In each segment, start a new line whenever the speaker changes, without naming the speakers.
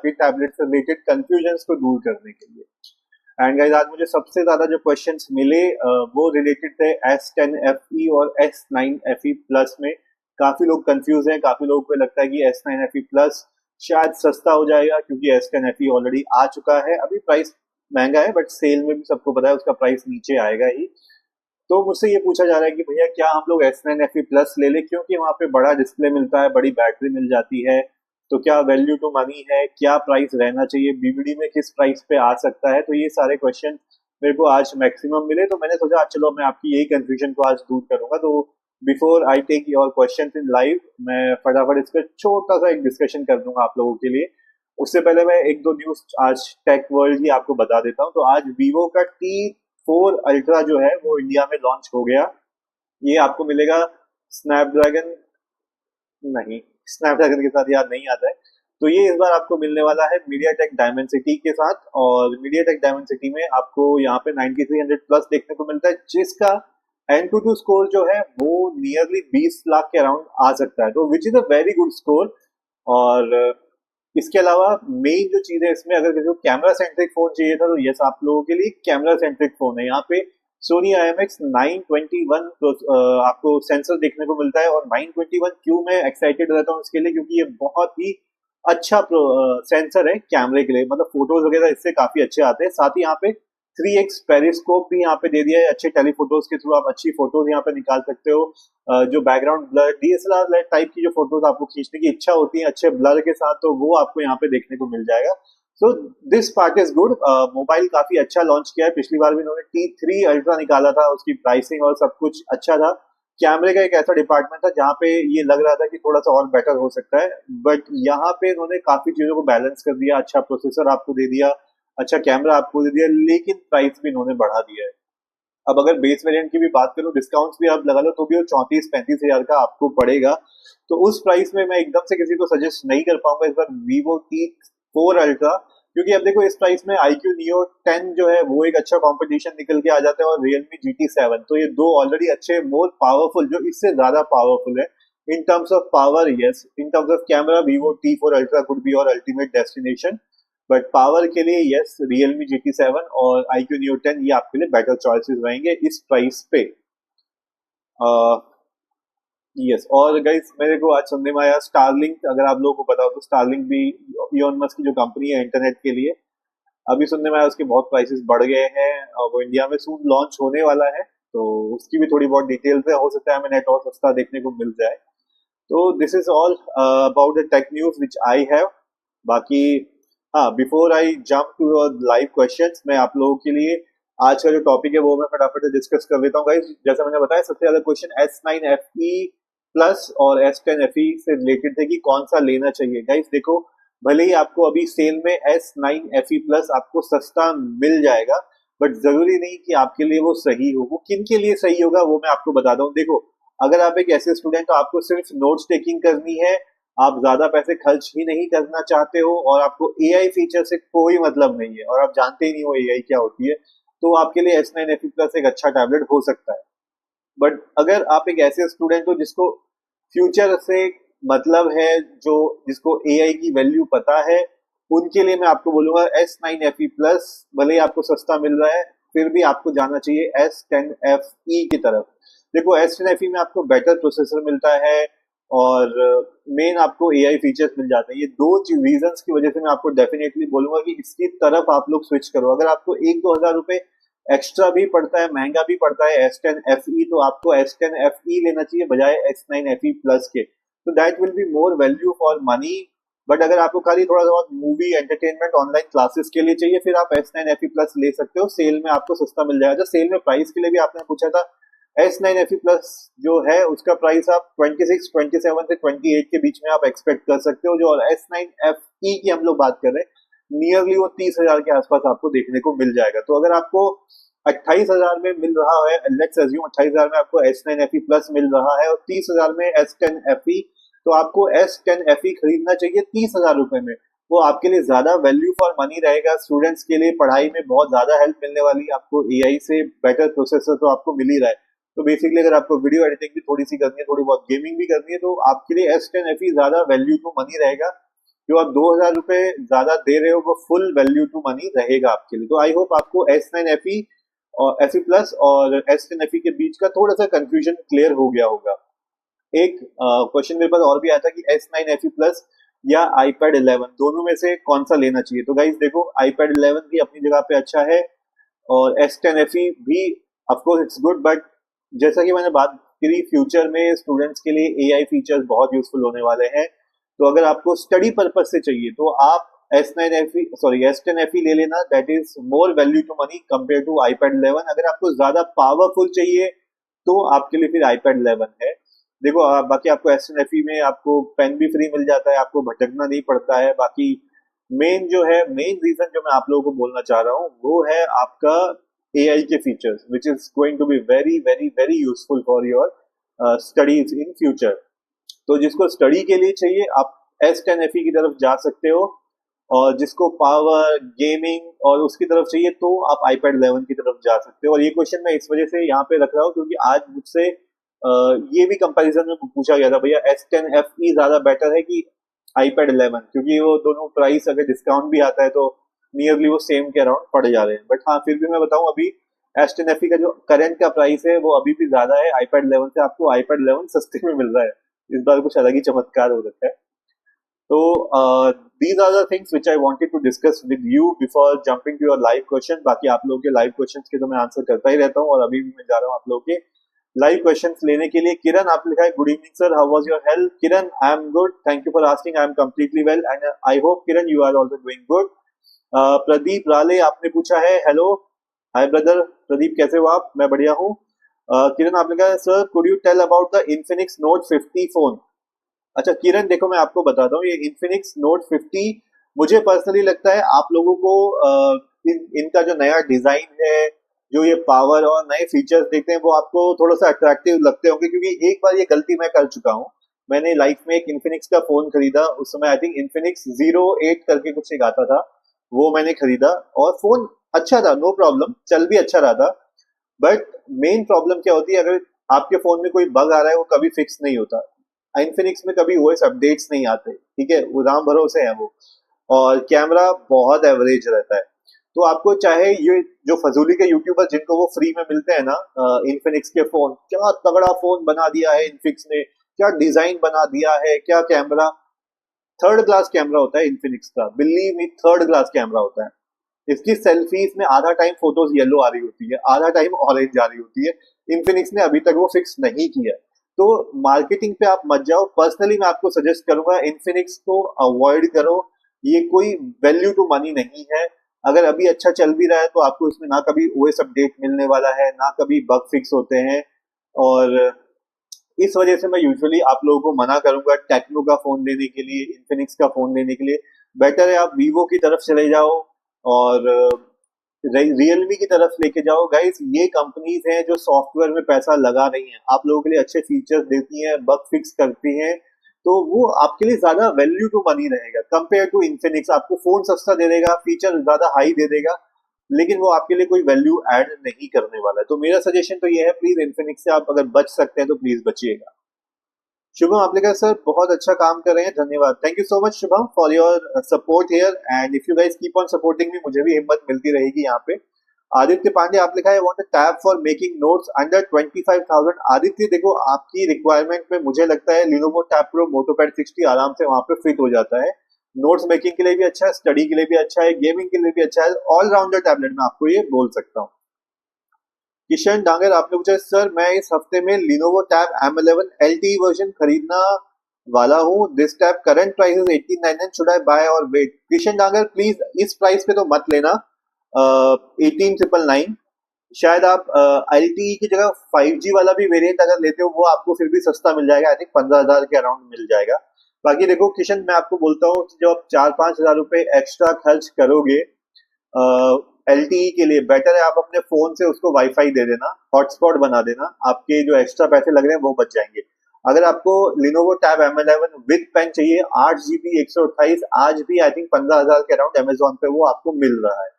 Tablet से related confusions को दूर करने के लिए। एंड गाइस आज मुझे सबसे ज्यादा जो क्वेश्चंस मिले वो रिलेटेड थे S10FE और S9FE प्लस में। काफी लोग कंफ्यूज हैं, काफी लोगों को लगता है कि S9FE प्लस शायद सस्ता हो जाएगा क्योंकि S10FE ऑलरेडी आ चुका है। अभी प्राइस महंगा है बट सेल में भी सबको पता है उसका प्राइस नीचे आएगा ही। तो मुझसे ये पूछा जा रहा है कि भैया क्या हम लोग S9FE प्लस ले लें, क्योंकि वहाँ पे बड़ा डिस्प्ले मिलता है, बड़ी बैटरी मिल जाती है। तो क्या वैल्यू टू मनी है, क्या प्राइस रहना चाहिए, बीवीडी में किस प्राइस पे आ सकता है। तो ये सारे क्वेश्चन मेरे को आज मैक्सिमम मिले, तो मैंने सोचा आज चलो मैं आपकी यही कंफ्यूजन को आज दूर करूंगा। तो before I take your question in live, मैं फटाफट इस पर छोटा सा एक डिस्कशन कर दूंगा आप लोगों के लिए। उससे पहले मैं एक दो न्यूज आज टेक वर्ल्ड की आपको बता देता हूँ। तो आज वीवो का T4 अल्ट्रा जो है वो इंडिया में लॉन्च हो गया। ये आपको मिलेगा स्नैपड्रैगन, नहीं, स्नैपड्रैगन के साथ याद नहीं आता है। तो ये इस बार आपको मिलने वाला है मीडियाटेक डायमेंसिटी के साथ, और मीडियाटेक डायमेंसिटी में आपको यहाँ पे 9300 प्लस देखने को मिलता है, जिसका Antutu स्कोर जो है वो नियरली 20 लाख के अराउंड आ सकता है, तो which is a very good score. और इसके अलावा मेन जो चीज है इसमें, अगर किसी को कैमरा सेंट्रिक फोन चाहिए था तो यस, आप लोगों के लिए कैमरा सेंट्रिक फोन है। यहाँ पे सोनी IMX 921 आपको सेंसर देखने को मिलता है। और 921 क्यों मैं एक्साइटेड रहता हूँ इसके लिए, क्योंकि ये बहुत ही अच्छा सेंसर है कैमरे के लिए, मतलब फोटोज वगैरह इससे काफी अच्छे आते हैं। साथ ही यहाँ पे 3x पेरिस्कोप भी यहाँ पे दे दिया है, अच्छे टेलीफोटोज के थ्रू आप अच्छी फोटोज यहाँ पे निकाल सकते हो। जो बैकग्राउंड ब्लर DSLR टाइप की जो फोटोज आपको खींचने की इच्छा होती है अच्छे ब्लर के साथ, तो वो आपको यहाँ पे देखने को मिल जाएगा। So this part is good. Mobile काफी अच्छा लॉन्च किया है, पिछली बार भी इन्होंने T3 अल्ट्रा निकाला था, उसकी प्राइसिंग और सब कुछ अच्छा था। कैमरे का एक ऐसा डिपार्टमेंट था जहाँ पे ये लग रहा था कि थोड़ा सा और बेटर हो सकता है, बट यहाँ पे इन्होंने काफी चीजों को बैलेंस कर दिया। अच्छा प्रोसेसर आपको दे दिया, अच्छा कैमरा आपको दे दिया, लेकिन प्राइस भी इन्होंने बढ़ा दिया है। अब अगर बेस वेरिएंट की भी बात करूं, डिस्काउंट्स भी आप लगा लो तो भी वो 34-35 हजार का आपको पड़ेगा। तो उस प्राइस में मैं एकदम से किसी को सजेस्ट नहीं कर पाऊंगा इस बार वीवो T4 अल्ट्रा, क्योंकि अब देखो इस प्राइस में iQOO Neo 10 जो है वो एक अच्छा कंपटीशन निकल के आ जाता है, और Realme GT7, तो ये दो ऑलरेडी अच्छे मोर पावरफुल, जो इससे ज्यादा पावरफुल है in terms of power. Yes, in terms of camera Vivo T4 ultra could be और अल्टीमेट डेस्टिनेशन, बट पावर के लिए यस, Realme GT7 और iQOO Neo 10 ये आपके लिए बेटर चॉइसेस रहेंगे इस प्राइस पे। यस, और गाइस मेरे को आज सुनने में आया स्टारलिंक, अगर आप लोगों को पता हो तो स्टारलिंक भी इलॉन मस्क की जो कंपनी है इंटरनेट के लिए, अभी सुनने में आया उसके बहुत प्राइसेस बढ़ गए हैं और वो इंडिया में सून लॉन्च होने वाला है। तो उसकी भी थोड़ी बहुत डिटेल्स है, हो सकता है हमें नेट और सस्ता देखने को मिल जाए। तो this is all about the tech news which I have. बाकी हाँ, before I jump to live questions, मैं आप लोगों के लिए आज का जो टॉपिक है वो मैं फटाफट से डिस्कस कर लेता हूँ गाइस। जैसा मैंने बताया, सबसे ज्यादा क्वेश्चन S9FE प्लस और S10FE से रिलेटेड थे कि कौन सा लेना चाहिए। गाइस देखो, भले ही आपको अभी सेल में S9FE प्लस आपको सस्ता मिल जाएगा, बट जरूरी नहीं कि आपके लिए वो सही हो। वो किन के लिए सही होगा वो मैं आपको बताता हूँ। देखो, अगर आप एक ऐसे स्टूडेंट हो आपको सिर्फ नोट्स टेकिंग करनी है, आप ज्यादा पैसे खर्च ही नहीं करना चाहते हो, और आपको AI फीचर से कोई मतलब नहीं है, और आप जानते ही नहीं हो AI क्या होती है, तो आपके लिए S9FE प्लस एक अच्छा टैबलेट हो सकता है। बट अगर आप एक ऐसे स्टूडेंट हो जिसको फ्यूचर से मतलब है, जो जिसको AI की वैल्यू पता है, उनके लिए मैं आपको बोलूंगा S9FE प्लस भले ही आपको सस्ता मिल रहा है, फिर भी आपको जाना चाहिए S10FE की तरफ। देखो, S10FE में आपको बेटर प्रोसेसर मिलता है, और मेन आपको AI फीचर्स मिल जाते हैं। ये दो रीजंस की वजह से मैं आपको डेफिनेटली बोलूंगा कि इसकी तरफ आप लोग स्विच करो। अगर आपको 1-2 हजार रुपए एक्स्ट्रा भी पड़ता है, महंगा भी पड़ता है S10FE, तो आपको S10FE लेना चाहिए बजाय S9FE प्लस के। तो that will be more value for money. But अगर आपको खाली थोड़ा बहुत मूवी एंटरटेनमेंट ऑनलाइन क्लासेस के लिए चाहिए, फिर आप S9FE प्लस ले सकते हो, सेल में आपको सस्ता मिल जाएगा। जो सेल में प्राइस के लिए भी आपने पूछा था, S9FE प्लस जो है उसका प्राइस आप 26, 27 से 28 के बीच में आप एक्सपेक्ट कर सकते हो। जो S9FE की हम लोग बात कर रहे हैं, नियरली वो 30 हजार के आसपास आपको देखने को मिल जाएगा। तो अगर आपको 28 हजार में मिल रहा है, लेट्स अज्यूम 28 हजार में आपको S9FE प्लस मिल रहा है और 30 हजार में S10FE, तो आपको S10FE खरीदना चाहिए 30 हजार रुपए में। वो आपके लिए ज्यादा वैल्यू फॉर मनी रहेगा। स्टूडेंट्स के लिए पढ़ाई में बहुत ज्यादा हेल्प मिलने वाली है, आपको AI से बेटर प्रोसेसर तो आपको मिल ही रहा है। तो बेसिकली अगर आपको वीडियो एडिटिंग भी थोड़ी सी करनी है, थोड़ी बहुत गेमिंग भी करनी है, तो आपके लिए S10FE ज्यादा वैल्यू टू मनी रहेगा। जो आप 2,000 रुपए ज्यादा दे रहे हो वो फुल वैल्यू टू मनी रहेगा आपके लिए। तो आई होप आपको S9 FE और FE प्लस और S10 FE के बीच का थोड़ा सा कंफ्यूजन क्लियर हो गया होगा। एक क्वेश्चन मेरे पास और भी आया था कि S9 FE प्लस या iPad 11 दोनों में से कौन सा लेना चाहिए। तो गाइज देखो, iPad 11 भी अपनी जगह पे अच्छा है और S10 FE भी of course it's good, but जैसा कि मैंने बात करी, फ्यूचर में स्टूडेंट्स के लिए AI फीचर्स बहुत यूजफुल होने वाले हैं। तो अगर आपको स्टडी पर्पज से चाहिए तो आप S10 FE ले लेना, that is more value to money compare to iPad 11। अगर आपको ज्यादा पावरफुल चाहिए तो आपके लिए फिर iPad 11 है। देखो बाकी आपको S10 FE में आपको पेन भी फ्री मिल जाता है, आपको भटकना नहीं पड़ता है। बाकी मेन रीजन जो मैं आप लोगों को बोलना चाह रहा हूँ वो है आपका AI के features, which is going to be very very very useful for your studies in future. तो जिसको स्टडी के लिए चाहिए आप S10 FE की तरफ जा सकते हो, और जिसको पावर गेमिंग और उसकी तरफ चाहिए तो आप iPad 11 की तरफ जा सकते हो। और ये क्वेश्चन मैं इस वजह से यहाँ पे रख रहा हूँ क्योंकि आज मुझसे ये भी कंपैरिजन में पूछा गया था, भैया S10 FE ज्यादा बेटर है कि iPad 11, क्योंकि वो दोनों प्राइस अगर डिस्काउंट भी आता है तो नियरली वो सेम के अराउंड पड़ जा रहे हैं। बट हाँ, फिर भी मैं बताऊं, अभी S10 FE का जो करंट का प्राइस है वो अभी भी ज्यादा है iPad 11 से। आपको iPad 11 सस्ते में मिल रहा है, इस बार कुछ अलग ही चमत्कार हो रखा है। तो these are the things which I wanted to discuss with you before jumping to your live question। बाकी आप लोगों के लाइव क्वेश्चंस के तो मैं आंसर करता ही रहता हूँ, और अभी भी मैं जा रहा हूँ आप लोगों के लाइव क्वेश्चंस लेने के लिए। किरण आप लिखा है, good evening sir, how was your health? Kiran, I am good, thank you for asking, I am completely well and I hope Kiran you are also doing good. Pradeep Rale आपने पूछा है, हेलो, हाय ब्रदर प्रदीप, कैसे हो आप? मैं बढ़िया हूँ। किरण आप लिखा है, sir could you tell about the Infinix Note 50 phone? अच्छा किरण, देखो मैं आपको बताता हूँ, ये Infinix Note 50 मुझे पर्सनली लगता है आप लोगों को इनका जो नया डिजाइन है, जो ये पावर और नए फीचर्स देखते हैं वो आपको थोड़ा सा अट्रैक्टिव लगते होंगे, क्योंकि एक बार ये गलती मैं कर चुका हूँ। मैंने लाइफ में एक Infinix का फोन खरीदा, उस समय आई थिंक Infinix 08 करके कुछ एक आता था, वो मैंने खरीदा और फोन अच्छा था, नो प्रॉब्लम, चल भी अच्छा रहा था। बट मेन प्रॉब्लम क्या होती है, अगर आपके फोन में कोई बग आ रहा है वो कभी फिक्स नहीं होता। इन्फिनिक्स में कभी ओएस अपडेट्स नहीं आते, ठीक है, वो राम भरोसे है वो। और कैमरा बहुत एवरेज रहता है। तो आपको चाहे ये जो फजूली के यूट्यूबर जिनको वो फ्री में मिलते हैं ना, इन्फिनिक्स के फोन, क्या तगड़ा फोन बना दिया है इन्फिनिक्स ने, क्या डिजाइन बना दिया है, क्या कैमरा, थर्ड क्लास कैमरा होता है इन्फिनिक्स का, believe me, third class camera होता है। इसकी सेल्फीज में आधा टाइम फोटोज येलो आ रही होती है, आधा टाइम ऑरेंज आ रही होती है। इन्फिनिक्स ने अभी तक वो फिक्स नहीं किया। तो मार्केटिंग पे आप मत जाओ, पर्सनली मैं आपको सजेस्ट करूंगा इन्फिनिक्स को अवॉइड करो, ये कोई वैल्यू टू मनी नहीं है। अगर अभी अच्छा चल भी रहा है तो आपको इसमें ना कभी ओएस अपडेट मिलने वाला है, ना कभी बग फिक्स होते हैं। और इस वजह से मैं यूजुअली आप लोगों को मना करूंगा टेक्नो का फोन लेने के लिए, इन्फिनिक्स का फोन लेने के लिए। बेटर है आप वीवो की तरफ चले जाओ और रियलमी की तरफ लेके जाओ। गाइस, ये कंपनीज हैं जो सॉफ्टवेयर में पैसा लगा रही हैं, आप लोगों के लिए अच्छे फीचर्स देती हैं, बग फिक्स करती हैं, तो वो आपके लिए ज्यादा वैल्यू टू मनी रहेगा कंपेयर टू इन्फिनिक्स। आपको फोन सस्ता दे देगा, फीचर ज्यादा हाई दे देगा, लेकिन वो आपके लिए कोई वैल्यू ऐड नहीं करने वाला है। तो मेरा सजेशन तो ये है, प्लीज इन्फिनिक्स से आप अगर बच सकते हैं तो प्लीज बचिएगा। शुभम आप लिखा सर बहुत अच्छा काम कर रहे हैं, धन्यवाद, thank you so much Shubham for your support here, and if you guys keep on supporting me, मुझे भी हिम्मत मिलती रहेगी यहाँ पे। आदित्य पांडे आप लिखा है, want a tab for making notes under 25,000। Aditya देखो, आपकी रिक्वायरमेंट में मुझे लगता है लिनोवो टैब प्रो मोटोपैड 60 आराम से वहां पे फिट हो जाता है। नोट्स मेकिंग के लिए भी अच्छा है, स्टडी के लिए भी अच्छा है, गेमिंग के लिए भी अच्छा है, ऑलराउंडर टैबलेट में आपको ये बोल सकता हूँ। किशन डांगर आपने पूछा, सर मैं इस हफ्ते में Lenovo Tab M11 LTE version खरीदना वाला हूँ, this tab current price is 1899, should I buy or wait? Kishan Dangar please इस प्राइस पे तो मत लेना, 18,999। शायद आप LTE की जगह 5G वाला भी वेरिएंट अगर लेते हो वो आपको फिर भी सस्ता मिल जाएगा, आई थिंक 15,000 के अराउंड मिल जाएगा। बाकी देखो किशन, मैं आपको बोलता हूँ जब आप 4-5 हजार रुपए एक्स्ट्रा खर्च करोगे LTE के लिए, बेटर है आप अपने फोन से उसको वाईफाई दे देना, हॉटस्पॉट बना देना, आपके जो एक्स्ट्रा पैसे लग रहे हैं वो बच जाएंगे। अगर आपको Lenovo Tab M11 with pen चाहिए 8 GB 128, आज भी आई थिंक 15,000 के अराउंड अमेजोन पे वो आपको मिल रहा है,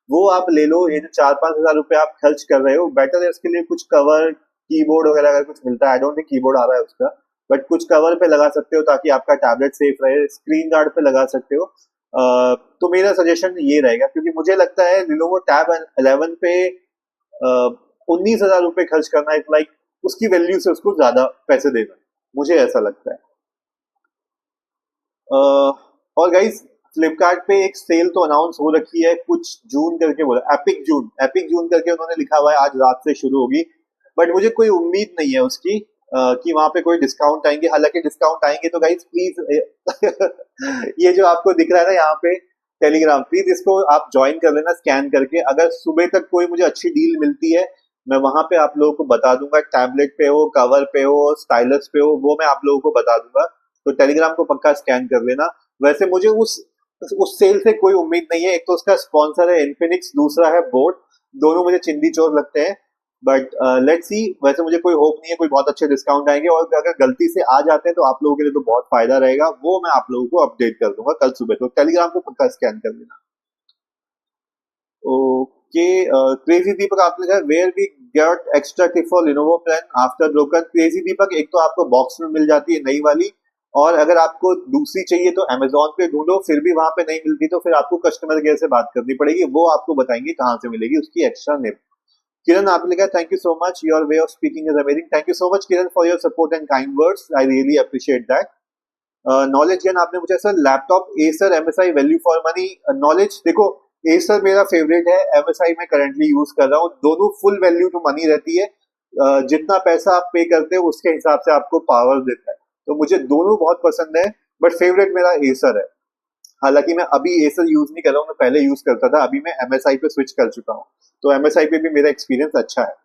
वो आप ले लो। ये जो 4-5 हजार रुपए आप खर्च कर रहे हो, बेटर है उसके लिए कुछ कवर, कीबोर्ड वगैरह अगर कुछ मिलता है, आई डोंट थिंक कीबोर्ड आ रहा है उसका, बट कुछ कवर पे लगा सकते हो ताकि आपका टैबलेट सेफ रहे, स्क्रीन गार्ड पे लगा सकते हो। तो मेरा सजेशन ये रहेगा, क्योंकि मुझे लगता है Lenovo Tab 11 पे 19,000 रुपए खर्च करना इज लाइक उसकी वैल्यू से उसको ज्यादा पैसे देना, मुझे ऐसा लगता है। और गाइस, फ्लिपकार्ट पे एक सेल तो अनाउंस हो रखी है, कुछ जून करके बोला, एपिक जून करके उन्होंने लिखा हुआ है, आज रात से शुरू होगी। बट मुझे कोई उम्मीद नहीं है उसकी कि वहां पे कोई डिस्काउंट आएंगे। हालांकि डिस्काउंट आएंगे तो गाइस प्लीज ये जो आपको दिख रहा है ना यहाँ पे टेलीग्राम, प्लीज इसको आप ज्वाइन कर लेना स्कैन करके। अगर सुबह तक कोई मुझे अच्छी डील मिलती है, मैं वहां पे आप लोगों को बता दूंगा, टैबलेट पे हो, कवर पे हो, स्टाइलस पे हो, वो मैं आप लोगों को बता दूंगा। तो टेलीग्राम को पक्का स्कैन कर लेना। वैसे मुझे उस सेल से कोई उम्मीद नहीं है। एक तो उसका स्पॉन्सर है इन्फिनिक्स, दूसरा है बोट, दोनों मुझे चिंदी चोर लगते हैं। बट लेट्स सी, वैसे मुझे कोई होप नहीं है कोई बहुत अच्छे डिस्काउंट आएंगे, और अगर गलती से आ जाते हैं तो आप लोगों के लिए तो बहुत फायदा रहेगा, वो मैं आप लोगों को अपडेट कर दूंगा कल सुबह। तो टेलीग्राम को पक्का स्कैन कर लेना। ओके, क्रेजी दीपक आपने कहा where we get extra tip for Lenovo plan after broken. Crazy Deepak, एक तो आपको बॉक्स में मिल जाती है नई वाली, और अगर आपको दूसरी चाहिए तो अमेजोन पे ढूंढो, फिर भी वहां पे नहीं मिलती तो फिर आपको कस्टमर केयर से बात करनी पड़ेगी, वो आपको बताएंगे कहाँ से मिलेगी उसकी एक्स्ट्रा निप। किरण आपने लिखा thank you so much, your way of speaking is amazing. Thank you so much Kiran for your support and kind words, I really appreciate that. Knowledge ज्ञान आपने पूछा sir laptop Acer MSI value for money. Knowledge देखो, Acer मेरा favourite है, MSI मैं currently use कर रहा हूँ, दोनों फुल वैल्यू टू मनी रहती है। जितना पैसा आप पे करते हो उसके हिसाब से आपको पावर देता है, तो मुझे दोनों बहुत पसंद है। बट फेवरेट मेरा एसर है। हालांकि मैं अभी एसर यूज नहीं कर रहा हूँ, मैं पहले यूज करता था, अभी मैं एमएसआई पे स्विच कर चुका हूँ, तो एमएसआई पे भी मेरा एक्सपीरियंस अच्छा है।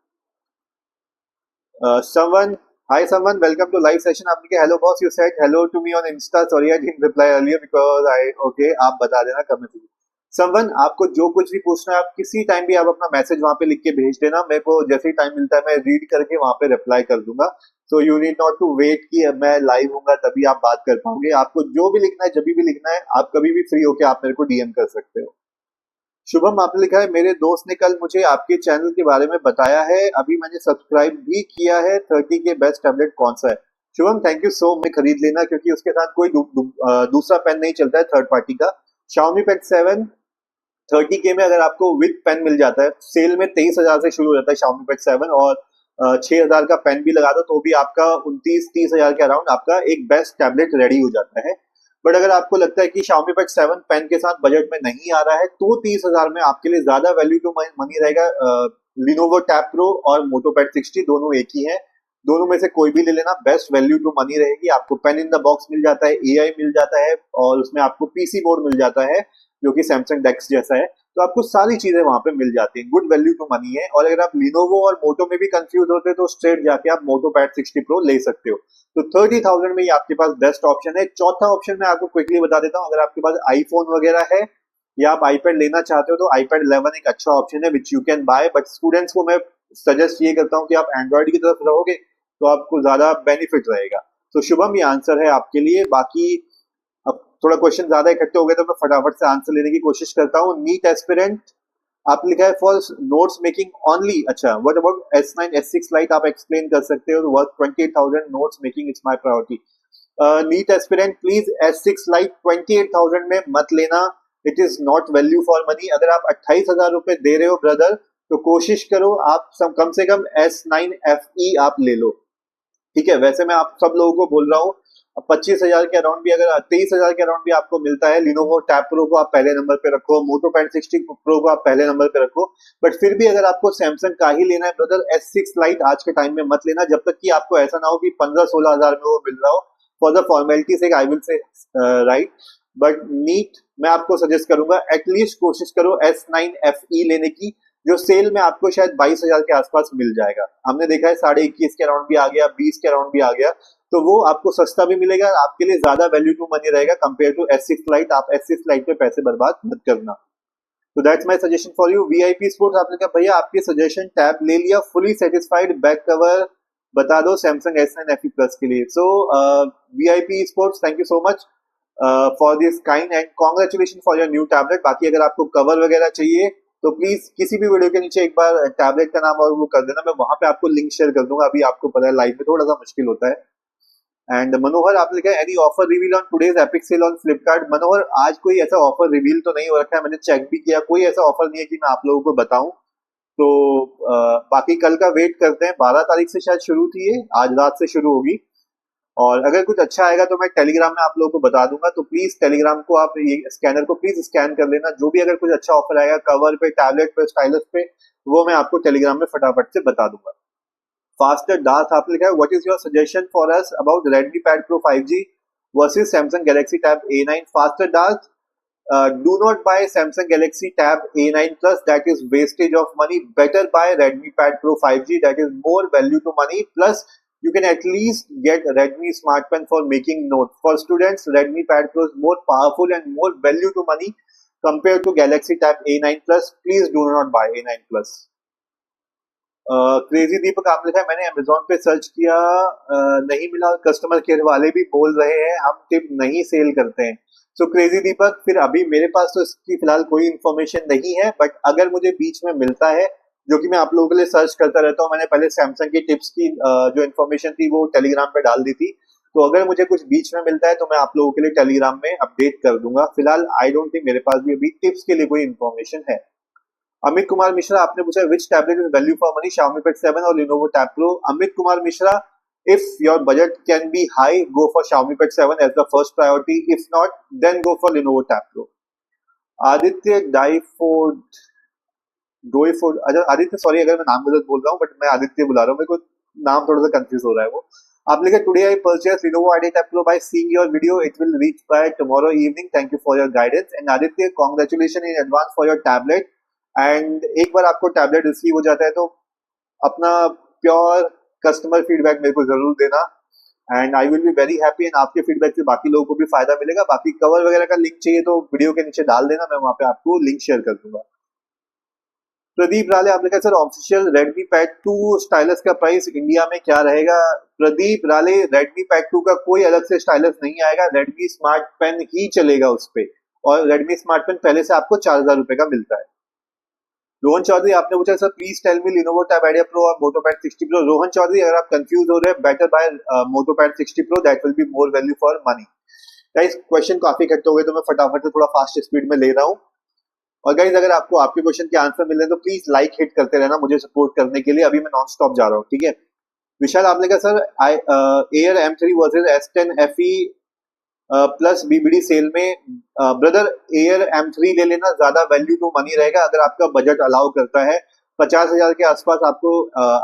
Someone, hi someone, welcome to live session. आपने क्या hello boss, you said hello to me on Insta. Sorry I didn't reply earlier because I okay, आप बता देना कमेंट में। Someone, आपको जो कुछ भी पूछना है आप किसी टाइम भी आप अपना मैसेज वहां पे लिख के भेज देना, मेरे को जैसे ही टाइम मिलता है मैं रीड करके वहां पे रिप्लाई कर दूंगा। So you need not to wait कि मैं लाइव हूंगा तभी आप बात कर पाओगे। आपको जो भी लिखना है, जब भी लिखना है, आप कभी भी फ्री होके आप मेरे को डीएम कर सकते हो। शुभम आपने लिखा है मेरे दोस्त ने कल मुझे आपके चैनल के बारे में बताया है, अभी मैंने सब्सक्राइब भी किया है, 30 के बेस्ट टैबलेट कौन सा है। Shubham thank you so much, खरीद लेना, क्योंकि उसके साथ कोई दूसरा पेन नहीं चलता है थर्ड पार्टी का। Xiaomi Pad 7 30 के में अगर आपको विद पेन मिल जाता है, सेल में 23,000 से शुरू हो जाता है Xiaomi Pad 7, और 6,000 का पेन भी लगा दो तो भी आपका 29-30,000 के अराउंड आपका एक बेस्ट टैबलेट रेडी हो जाता है। बट अगर आपको लगता है कि Xiaomi Pad 7 पेन के साथ बजट में नहीं आ रहा है, तो 30,000 में आपके लिए ज्यादा वैल्यू टू मनी रहेगा Lenovo Tab Pro और MotoPad 60, दोनों एक ही है, दोनों में से कोई भी ले लेना, बेस्ट वैल्यू टू मनी रहेगी। आपको पेन इन द बॉक्स मिल जाता है, एआई मिल जाता है, और उसमें आपको पीसी बोर्ड मिल जाता है जो कि सैमसंग डेक्स जैसा है, तो आपको सारी चीजें वहां पे मिल जाती हैं, गुड वैल्यू टू मनी है। और अगर आप Lenovo और मोटो में भी कंफ्यूज होते हैं तो स्ट्रेट जाके आप MotoPad 60 Pro ले सकते हो। तो 30,000 में ये आपके पास बेस्ट ऑप्शन है। चौथा ऑप्शन मैं आपको क्विकली बता देता हूँ, अगर आपके पास आईफोन वगैरह है या आप आईपैड लेना चाहते हो तो iPad 11 एक अच्छा ऑप्शन है which you can buy. But students को मैं सजेस्ट ये करता हूँ कि आप एंड्रॉइड की तरफ रहोगे तो आपको ज्यादा बेनिफिट रहेगा। तो शुभम, ये आंसर है आपके लिए। बाकी अब थोड़ा क्वेश्चन ज्यादा इकट्ठे हो गए तो मैं फटाफट से आंसर लेने की कोशिश करता हूँ। नीट एस्पिरेंट आप लिखा है फॉर नोट्स मेकिंग ओनली। अच्छा, what about S9 S6 lite, आप एक्सप्लेन कर सकते हो। Worth 28,000 notes making it's my priority. NEET aspirant please S6 lite 28,000 में मत लेना, it is not value for money. अगर आप 28,000 रुपए दे रहे हो ब्रदर, तो कोशिश करो आप कम से कम S9 FE आप ले लो, ठीक है। वैसे मैं आप सब लोगों को बोल रहा हूँ 25,000 के अराउंड भी, अगर 23,000 के अराउंड भी आपको मिलता है, Lenovo Tab Pro को आप पहले नंबर पे रखो, MotoPad 60 Pro को आप पहले नंबर पे रखो। बट फिर भी अगर आपको सैमसंग का ही लेना है ब्रदर, S6 लाइट आज के टाइम में मत लेना, जब तक कि आपको ऐसा ना हो कि 15-16 हजार में वो मिल रहा हो। फॉर द फॉर्मेलिटी से I will say right, but NEET मैं आपको सजेस्ट करूंगा एटलीस्ट कोशिश करो S9 FE लेने की, जो सेल में आपको शायद 22,000 के आसपास मिल जाएगा। हमने देखा है 21.5 के अराउंड भी आ गया, 20 के अराउंड भी आ गया, तो वो आपको सस्ता भी मिलेगा, आपके लिए ज्यादा वैल्यू टू मनी रहेगा कंपेयर टू S6 लाइट। आप S6 लाइट पे पैसे बर्बाद मत करना। तो that's my suggestion for you. VIP sports आपने कहा भैया आपके सजेशन टैब ले लिया, फुली सेटिस्फाइड, बैक कवर बता दो सैमसंग S9 FE प्लस के लिए। So VIP sports thank you so much for this kind and congratulation for your new tablet. बाकी अगर आपको कवर वगैरह चाहिए तो प्लीज किसी भी वीडियो के नीचे एक बार टैबलेट का नाम और वो कर देना, मैं वहां पे आपको लिंक शेयर कर दूंगा। अभी आपको पता है लाइव में थोड़ा सा मुश्किल होता है। एंड मनोहर आप लिखा है any offer reveal on today's epic sale on Flipkart. Manohar आज कोई ऐसा ऑफर रिवील तो नहीं हो रखा है, मैंने चेक भी किया, कोई ऐसा ऑफर नहीं है कि मैं आप लोगों को बताऊं। तो बाकी कल का वेट करते हैं, 12 तारीख से शायद शुरू थी ये, आज रात से शुरू होगी। और अगर कुछ अच्छा आएगा तो मैं टेलीग्राम में आप लोगों को बता दूंगा, तो प्लीज टेलीग्राम को आप ये स्कैनर को प्लीज स्कैन कर लेना, जो भी अगर कुछ अच्छा ऑफर आएगा कवर पे, टैबलेट पे, स्टाइलस पे, वो मैं आपको टेलीग्राम में फटाफट से बता दूंगा। फास्टर दास आप लिखा है what is your suggestion for us about Redmi Pad Pro 5G versus Samsung Galaxy Tab A9। Faster Das, do not buy Samsung Galaxy Tab A9 Plus, that is wastage of money. Better buy Redmi Pad Pro 5G, that is more value to money. Plus, you can at least get Redmi Smart Pen for making notes. For students, Redmi Pad Pro is more powerful and more value to money compared to Galaxy Tab A9 Plus. Please do not buy A9 Plus. Crazy Deepak आपने लिखा है मैंने Amazon पे search किया, नहीं मिला, customer care वाले भी बोल रहे हैं हम टिप नहीं सेल करते हैं। सो क्रेजी दीपक, फिर अभी मेरे पास तो इसकी फिलहाल कोई इन्फॉर्मेशन नहीं है, बट अगर मुझे बीच में मिलता है, जो कि मैं आप लोगों के लिए सर्च करता रहता हूँ, मैंने पहले सैमसंग की टिप्स की जो इन्फॉर्मेशन थी वो टेलीग्राम पे डाल दी थी, तो अगर मुझे कुछ बीच में मिलता है तो मैं आप लोगों के लिए टेलीग्राम में अपडेट कर दूंगा। फिलहाल आई डोंट थिंक मेरे पास भी अभी टिप्स के लिए कोई इन्फॉर्मेशन है। अमित कुमार मिश्रा आपने पूछा which tablet is value for money, Xiaomi Pad 7 और Lenovo Tab Pro। Amit Kumar Mishra, if your budget can be high, go for Xiaomi Pad 7 as the first priority. If not, then go for Lenovo Tab Pro. Aditya डोईफोर्ड, अच्छा Aditya sorry अगर मैं नाम गलत बोल रहा हूँ, but मैं आदित्य बुला रहा हूँ, मेरे को नाम थोड़ा सा कंफ्यूज हो रहा है वो। आप लिखे today I purchase Lenovo Idea Tab Pro by seeing your video, it will reach by tomorrow evening, thank you for your guidance। and Aditya congratulations in advance for your tablet। And एक बार आपको tablet receive हो जाता है तो अपना pure customer feedback मेरे को जरूर देना, and I will be very happy. And आपके फीडबैक से बाकी लोगों को भी फायदा मिलेगा। बाकी कवर वगैरह का लिंक चाहिए तो वीडियो के नीचे डाल देना, मैं वहां पे आपको लिंक शेयर कर दूंगा। प्रदीप राले आपने कहा sir official Redmi Pad 2 stylus का प्राइस इंडिया में क्या रहेगा। प्रदीप राले, Redmi Pad 2 का कोई अलग से स्टाइलस नहीं आएगा, Redmi Smart Pen ही चलेगा उस पे, और Redmi Smart Pen पहले से आपको 4000 रुपए का मिलता है। रोहन चौधरी आपने पूछा sir please tell me Lenovo Tab Idea Pro और MotoPad 60 Pro। रोहन चौधरी, अगर आप कंफ्यूज हो रहे हैं, better buy MotoPad 60 Pro, that will be more value for money. Guys question काफी इकट्ठे हो गए तो मैं फटाफट से थोड़ा फास्ट स्पीड में ले रहा हूँ। और गाइस अगर आपको आपके क्वेश्चन के आंसर मिल रहे हैं तो प्लीज लाइक हिट करते रहना मुझे सपोर्ट करने के लिए। अभी मैं नॉन स्टॉप जा रहा हूँ, ठीक है। विशाल आपने कहा sir Air M3 versus S10 FE plus BBD sale में, ब्रदर एयर M3 ले लेना, ज्यादा वैल्यू टू मनी रहेगा अगर आपका बजट अलाउ करता है। 50,000 के आसपास आपको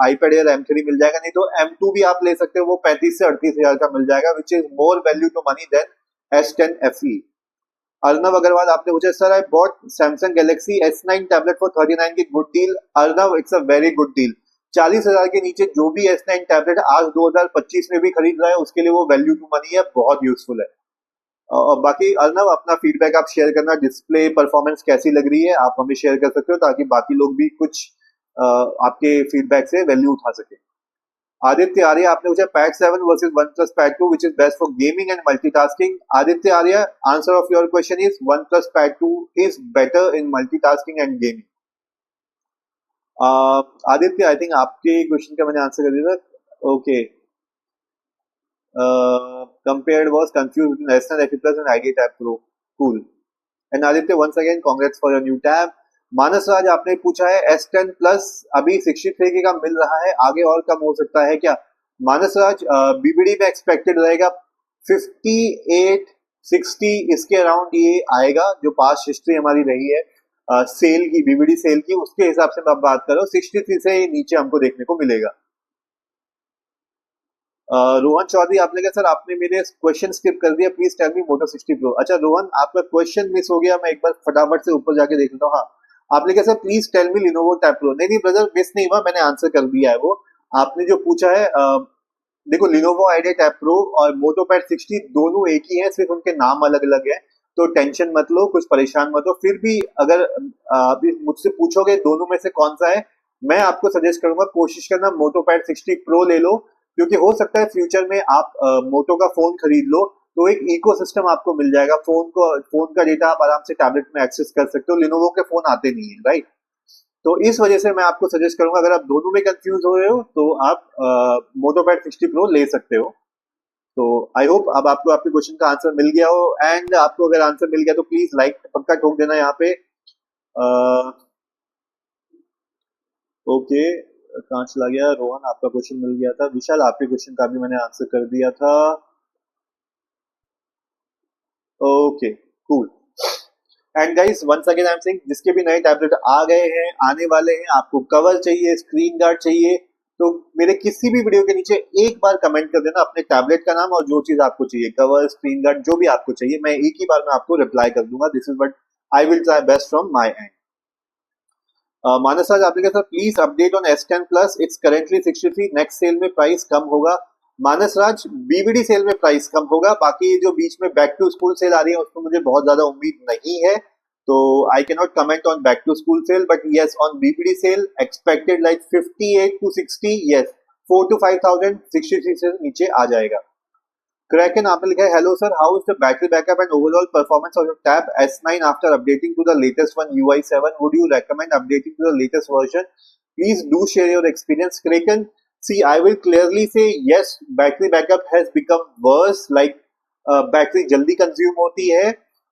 iPad Air M3 मिल जाएगा, नहीं तो M2 भी आप ले सकते हो, वो 35 से 38,000 का मिल जाएगा, which is more value to money than S10 FE। Arnav Agarwal आपने पूछा sir I bought Samsung Galaxy S9 tablet for 39 की good deal. Arnav, it's a very good deal. 40,000 के नीचे जो भी S9 टैबलेट आज 2025 में भी खरीद रहा है उसके लिए वो वैल्यू टू मनी है, बहुत यूजफुल है। और बाकी अर्नव अपना फीडबैक आप शेयर करना, डिस्प्ले परफॉर्मेंस कैसी लग रही है आप हमें शेयर कर सकते हो, ताकि बाकी लोग भी कुछ आपके फीडबैक से वैल्यू उठा सके। आदित्य आर्य आपने पूछा Pad 7 versus OnePlus Pad 2 which is best for gaming and multitasking। Aditya Arya, answer of your question is OnePlus Pad 2 is better in multitasking and gaming। Aditya I think आपके क्वेश्चन का मैंने आंसर कर दिया था। Okay, compared was confused between S10 FE Plus and Idea Tab Pro। Cool। And Aditya, once again congrats for your new tab। मानस राज आपने पूछा है S10 Plus अभी 63 का मिल रहा है, आगे और कम हो सकता है क्या। मानस राज, बीबीडी में एक्सपेक्टेड रहेगा 58 60 इसके अराउंड ये आएगा, जो पास्ट हिस्ट्री हमारी रही है सेल की, बीबीडी सेल की, उसके हिसाब से मैं बात कर रहा हूँ। 63 से नीचे हमको देखने को मिलेगा। रोहन चौधरी आपने कहा सर आपने मेरे क्वेश्चन स्किप कर दिया, please tell me Moto 60 Pro। अच्छा रोहन, आपका क्वेश्चन मिस हो गया, मैं एक बार फटाफट से ऊपर जाके देख लेता हूँ। हाँ, आपने कहा sir please tell me Lenovo Tab Pro। नहीं ब्रदर, मिस नहीं हुआ, मैंने आंसर कर दिया है वो। आपने जो पूछा है देखो Lenovo Idea Tab Pro और MotoPad 60 दोनों एक ही है, सिर्फ उनके नाम अलग अलग है, तो टेंशन मत लो, कुछ परेशान मत हो। फिर भी अगर मुझसे पूछोगे दोनों में से कौन सा है, मैं आपको सजेस्ट करूंगा कोशिश करना MotoPad 60 Pro ले लो, क्योंकि हो सकता है फ्यूचर में आप मोटो का फोन खरीद लो तो एक इकोसिस्टम आपको मिल जाएगा, फोन का डेटा आप आराम से टैबलेट में एक्सेस कर सकते हो। Lenovo के फोन आते नहीं है, राइट। तो इस वजह से मैं आपको सजेस्ट करूंगा, अगर आप दोनों में कंफ्यूज हो रहे हो तो आप MotoPad 60 Pro ले सकते हो। तो आई होप अब आपको आपके क्वेश्चन का आंसर मिल गया हो, एंड आपको अगर आंसर मिल गया तो प्लीज लाइक पक्का ठोक देना यहाँ पे। ओके, कहाँ चला गया रोहन? आपका क्वेश्चन मिल गया था। विशाल, आपके क्वेश्चन का भी मैंने आंसर कर दिया था। Okay, cool. And guys once again I am saying, जिसके भी नए टैबलेट आ गए हैं, आने वाले हैं, आपको कवर चाहिए, स्क्रीन गार्ड चाहिए, तो मेरे किसी भी वीडियो के नीचे एक बार कमेंट कर देना अपने टैबलेट का नाम और जो चीज आपको चाहिए, कवर, स्क्रीन गार्ड, जो भी आपको चाहिए, मैं एक ही बार में आपको रिप्लाई कर दूंगा। This is what I will try best from my end. Manas Raj आपने कहा please update on S10 plus, it's currently 63, next sale में प्राइस कम होगा। मानस राज, बीबीडी सेल में प्राइस कम होगा, बाकी जो बीच में बैक टू स्कूल सेल आ रही है उसमें मुझे बहुत ज्यादा उम्मीद नहीं है, तो I can not comment on back to school sale, but yes on BBD sale expected like 58 to 60, yes 4 to 5,000 63 से नीचे आ जाएगा। Kraken आपने लिखा है, hello sir, how is the battery backup and overall performance of your tab S9 after updating to the latest one UI7? Would you recommend updating to the latest version? Please do share your experience, Kraken. See, I will clearly say yes, battery backup has become worse, like battery जल्दी consume होती है,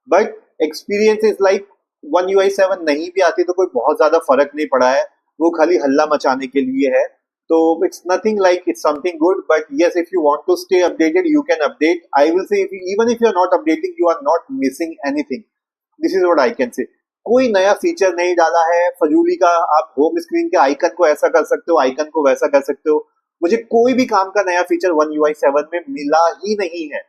but experience is like one UI7 नहीं भी आती तो कोई बहुत ज्यादा फर्क नहीं पड़ा है, वो खाली हल्ला मचाने के लिए है। तो it's nothing like it's something good, but yes, if you want to stay updated, you can update. I will say, even if you are not updating, you are not missing anything. This is what I can say. कोई नया feature नहीं डाला है फजूली का। आप home screen के icon को ऐसा कर सकते हो, आइकन को वैसा कर सकते हो। मुझे कोई भी काम का नया फीचर वन UI7 में मिला ही नहीं है।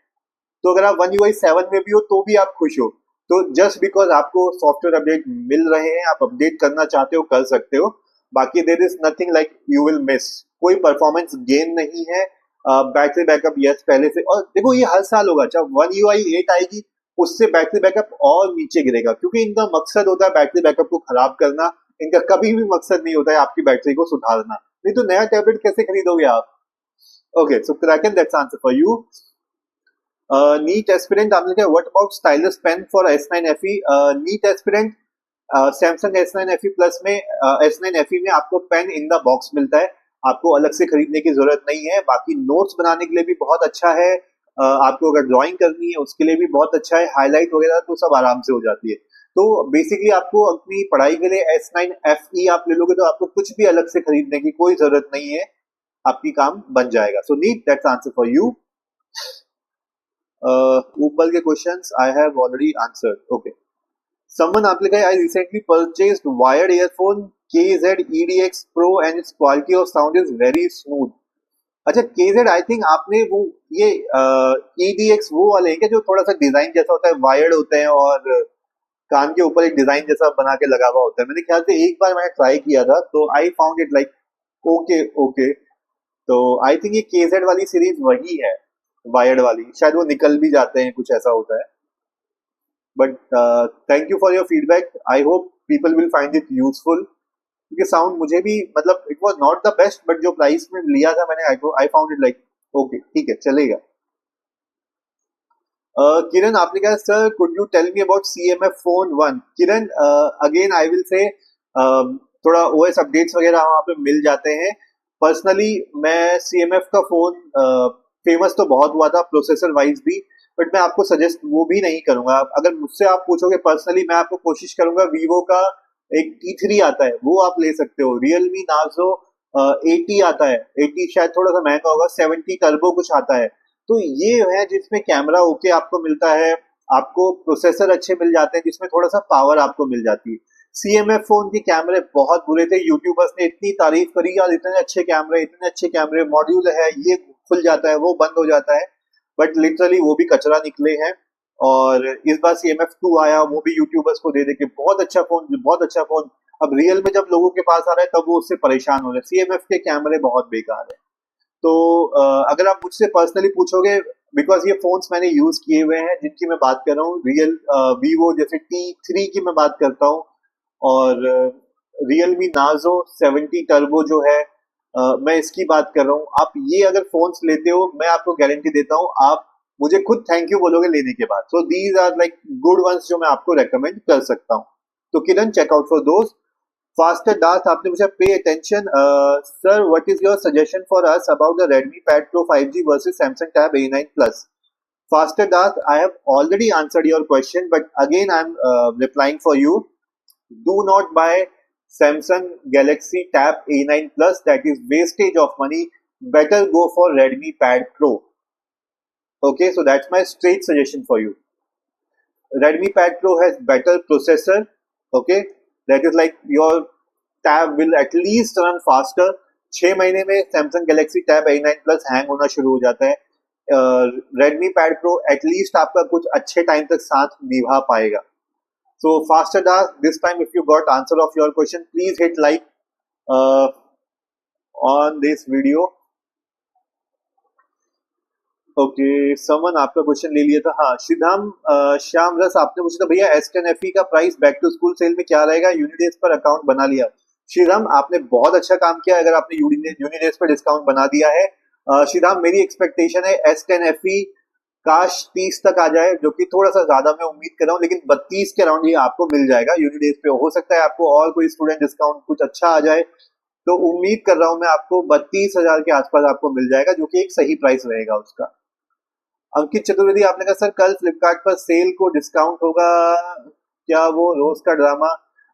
तो अगर आप वन UI7 में भी हो तो भी आप खुश हो, तो जस्ट बिकॉज आपको सॉफ्टवेयर अपडेट मिल रहे हैं, आप अपडेट करना चाहते हो, कर सकते हो। बाकी there is nothing like you will miss, कोई परफॉर्मेंस गेन नहीं है। बैटरी बैकअप यस पहले से, और देखो ये हर साल होगा, जब वन UI8 आएगी उससे बैटरी बैकअप और नीचे गिरेगा, क्योंकि इनका मकसद होता है बैटरी बैकअप को खराब करना। इनका कभी भी मकसद नहीं होता है आपकी बैटरी को सुधारना, नहीं तो नया टैबलेट कैसे खरीदोगे आप? Okay, so Kraken, that's answer for you. NEET aspirant आपने कहा what about stylus pen for S9 FE? NEET aspirant Samsung S9 FE plus में, S9 FE में आपको पेन इन द बॉक्स मिलता है, आपको अलग से खरीदने की जरूरत नहीं है। बाकी नोट्स बनाने के लिए भी बहुत अच्छा है, आपको अगर ड्राइंग करनी है उसके लिए भी बहुत अच्छा है, हाईलाइट वगैरह तो सब आराम से हो जाती है। तो बेसिकली आपको अपनी पढ़ाई के लिए S9 FE आप ले लोगे तो आपको कुछ भी अलग से खरीदने की कोई जरूरत नहीं है, आपकी काम बन जाएगा। So Neet, that's answer for you. ऊपर के questions I have already answered. Okay, someone आपने कहा I recently purchased wired earphone KZ EDX Pro and its quality of sound is very smooth. अच्छा, KZ आई थिंक आपने वो ये EDX वो वाले हैं क्या जो थोड़ा सा डिजाइन जैसा होता है, वायर्ड होते हैं और कान के ऊपर एक डिजाइन जैसा बना के लगा हुआ होता है? मेरे ख्याल से एक बार मैंने ट्राई किया था तो आई found it like okay okay. तो आई थिंक ये KZ वाली सीरीज वही है, वायर्ड वाली, शायद वो निकल भी जाते हैं, कुछ ऐसा होता है। But thank you for your feedback, I hope people will find it useful, क्योंकि साउंड मुझे भी मतलब it was not the best, but जो प्राइस में लिया था मैंने, I found it like okay, ठीक है, चलेगा। किरण आपने कहा sir could you tell me about CMF phone 1? Kiran, again I will say थोड़ा OS अपडेट्स वगैरह वहाँ पे मिल जाते हैं। पर्सनली मैं CMF का फोन फेमस तो बहुत हुआ था प्रोसेसर वाइज भी, बट मैं आपको सजेस्ट वो भी नहीं करूंगा। अगर मुझसे आप पूछोगे पर्सनली, मैं आपको कोशिश करूंगा, वीवो का एक T3 आता है वो आप ले सकते हो, रियलमी नार्जो 80 आता है, 80 शायद थोड़ा सा महंगा होगा, 70 टर्बो कुछ आता है। तो ये है जिसमें कैमरा ओके आपको मिलता है, आपको प्रोसेसर अच्छे मिल जाते हैं, जिसमें थोड़ा सा पावर आपको मिल जाती है। CMF फोन के कैमरे बहुत बुरे थे, यूट्यूबर्स ने इतनी तारीफ करी यार, इतने अच्छे कैमरे, मॉड्यूल है, ये खुल जाता है, वो बंद हो जाता है, बट लिटरली वो भी कचरा निकले हैं। और इस बार CMF2 आया, वो भी यूट्यूबर्स को दे दे के बहुत अच्छा फोन, बहुत अच्छा फोन। अब रियल में जब लोगों के पास आ रहा है तब वो उससे परेशान हो रहे हैं। CMF के कैमरे बहुत बेकार है। तो अगर आप मुझसे पर्सनली पूछोगे, बिकॉज ये फोन्स मैंने यूज किए हुए हैं जिनकी मैं बात कर रहा हूँ, रियल वीवो जैसे T3 की मैं बात करता हूँ, और रियलमी नार्जो 70 टर्बो जो है, मैं इसकी बात कर रहा हूँ। आप ये अगर फोन्स लेते हो, मैं आपको गारंटी देता हूँ, आप मुझे खुद थैंक यू बोलोगे लेने के बाद। So these are like good ones जो मैं आपको रेकमेंड कर सकता हूँ। तो किरण, चेक आउट फॉर दोस्त। फास्टर दास आपने पूछा pay attention sir what is your suggestion for us about the Redmi Pad Pro 5G versus Samsung Tab A9 Plus. Faster Das, I have already answered your question, but again I'm replying for you. Do not buy Samsung Galaxy Tab A9 Plus. That is wastage of money. Better go for Redmi Pad Pro. Okay, so that's my straight suggestion for you. Redmi Pad Pro has better processor. Okay, that is like your tab will at least run faster. 6 महीने में Samsung Galaxy Tab A9 Plus hang होना शुरू हो जाता है. Redmi Pad Pro at least आपका कुछ अच्छे टाइम तक साथ निभा पाएगा. So faster this time, if you got answer of your question, please hit like on this video. Okay someone आपका क्वेश्चन ले लिया था. हाँ श्रीधाम श्याम रस आपने पूछा था भैया S10 FE का price back to school sale में क्या रहेगा. यूनिडेज पर अकाउंट बना लिया. श्रीधाम आपने बहुत अच्छा काम किया अगर आपने यूनिडेज पर डिस्काउंट बना दिया है. श्रीधाम मेरी एक्सपेक्टेशन है S10 FE काश 30 तक आ जाए, जो कि थोड़ा सा ज्यादा मैं उम्मीद कर रहा हूँ, लेकिन 32 के अराउंड ये आपको मिल जाएगा यूनिडेज पे. हो सकता है आपको और कोई स्टूडेंट डिस्काउंट कुछ अच्छा आ जाए, तो उम्मीद कर रहा हूँ मैं आपको 32,000 के आसपास आपको मिल जाएगा, जो कि एक सही प्राइस रहेगा उसका. अंकित चतुर्वेदी आपने कहा सर कल फ्लिपकार्ट पर सेल को डिस्काउंट होगा क्या, वो रोज का ड्रामा.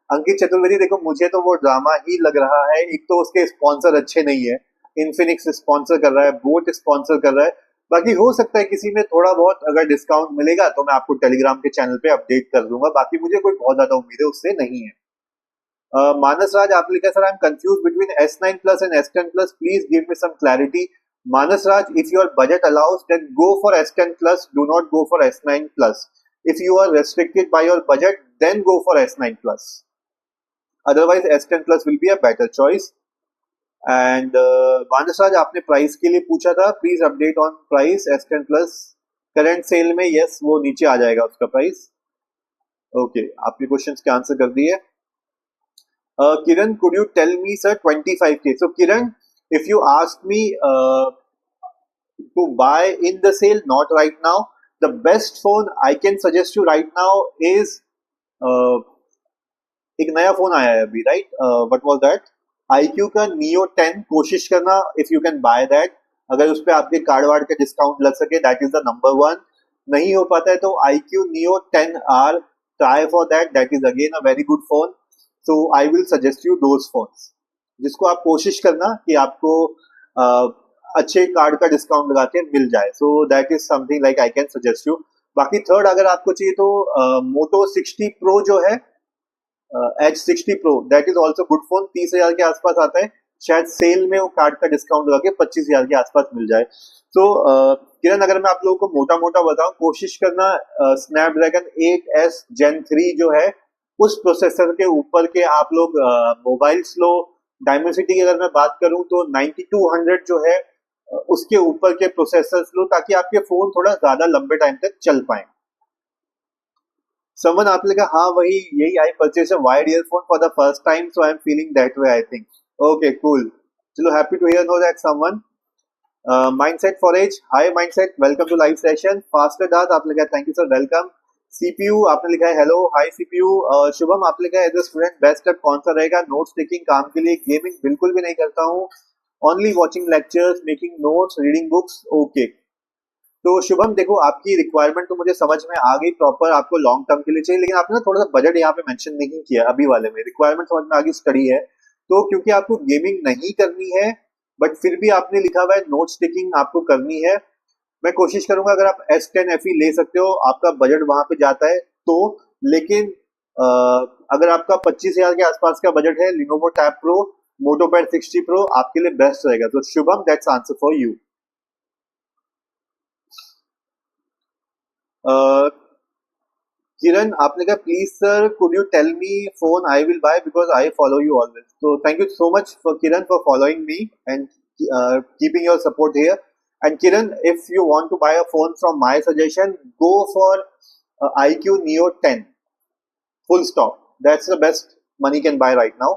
अंकित चतुर्वेदी देखो मुझे तो वो ड्रामा ही लग रहा है. एक तो उसके स्पॉन्सर अच्छे नहीं है. इन्फिनिक्स स्पॉन्सर कर रहा है, बोट स्पॉन्सर कर रहा है. बाकी हो सकता है किसी में थोड़ा बहुत अगर डिस्काउंट मिलेगा तो मैं आपको टेलीग्राम के चैनल पे अपडेट कर दूंगा. बाकी मुझे कोई बहुत ज्यादा उम्मीद है उससे नहीं है. मानस राज आप लिखा sir I am confuse between S9 Plus and S10 Plus, please give me some clarity. Manas Raj, if your budget allows, then go for S10 Plus. Do not go for S9 Plus. If you are restricted by your budget, then go for S9 Plus. Otherwise, S10 Plus will be a better choice. And Manas Raj, आपने price के लिए पूछा था. Please update on price S10 Plus. Current sale में yes वो नीचे आ जाएगा उसका प्राइस. ओके आपने क्वेश्चंस के आंसर कर दिए. किरण, could you tell me sir 25K? So Kiran, if you ask me to buy in the sale, not right now, the best phone I can suggest you right now is एक नया phone आया है अभी, right? What was that? iQOO का Neo 10 कोशिश करना if you can buy that. अगर उस पे आपके कार्ड वार्ड का डिस्काउंट लग सके, that is the number one. नहीं हो पाता है तो iQOO Neo 10R, try for that. That is again a very good phone. So I will suggest you those phones. जिसको आप कोशिश करना कि आपको अच्छे कार्ड का डिस्काउंट लगा के मिल जाए. So that is something like I can suggest you. बाकी थर्ड अगर आपको चाहिए तो Moto 60 Pro जो है, H60 Pro, that is also good phone. 30,000 के आसपास आता है. शायद सेल में वो कार्ड का डिस्काउंट लगा के 25,000 के आसपास मिल जाए. तो किरण अगर मैं आप लोगों को मोटा मोटा बताऊं, कोशिश करना स्नैपड्रैगन 8S Gen 3 जो है उस प्रोसेसर के ऊपर के आप लोग मोबाइल्स लो. डायमेंसिटी की अगर मैं बात करूं तो 9200 जो है उसके ऊपर के प्रोसेसर्स लो, ताकि आपके फोन थोड़ा ज्यादा लंबे टाइम तक चल पाए. समन आपने कहा हाँ वही यही I purchase a wired earphone for the first time, so I am feeling that way I think. Okay cool, चलो happy to hear know that someone. Mindset for age, hi mindset, welcome to live session. Faster dad आपने कहा thank you sir, welcome. CPU आपने लिखा है hello hi CPU. Shubham आपने लिखा है as a student best step कौन सा रहेगा? नोट्स टेकिंग काम के लिए. गेमिंग बिल्कुल भी नहीं करता हूँ, only watching lectures, making notes, reading books. Okay तो शुभम देखो आपकी रिक्वायरमेंट तो मुझे समझ में आ गई प्रॉपर, आपको लॉन्ग टर्म के लिए चाहिए, लेकिन आपने ना थोड़ा सा बजट यहाँ पे मेंशन नहीं किया अभी वाले में. रिक्वायरमेंट समझ में आ गई, स्टडी है तो, क्योंकि आपको गेमिंग नहीं करनी है बट फिर भी आपने लिखा हुआ है नोट्स टेकिंग आपको करनी है. मैं कोशिश करूंगा अगर आप S10 FE ले सकते हो, आपका बजट वहां पे जाता है तो. लेकिन अगर आपका 25,000 के आसपास का बजट है, Lenovo Tab Pro, MotoPad 60 Pro आपके लिए बेस्ट रहेगा. तो Shubham that's answer for you. Kiran आपने कहा please sir could you tell me phone I will buy because I follow you always. तो thank you so much for Kiran for following me and keeping your support here. And Kiran, if you want to buy a phone from my suggestion, go for iQOO Neo 10. Full stop. That's the best money can buy right now.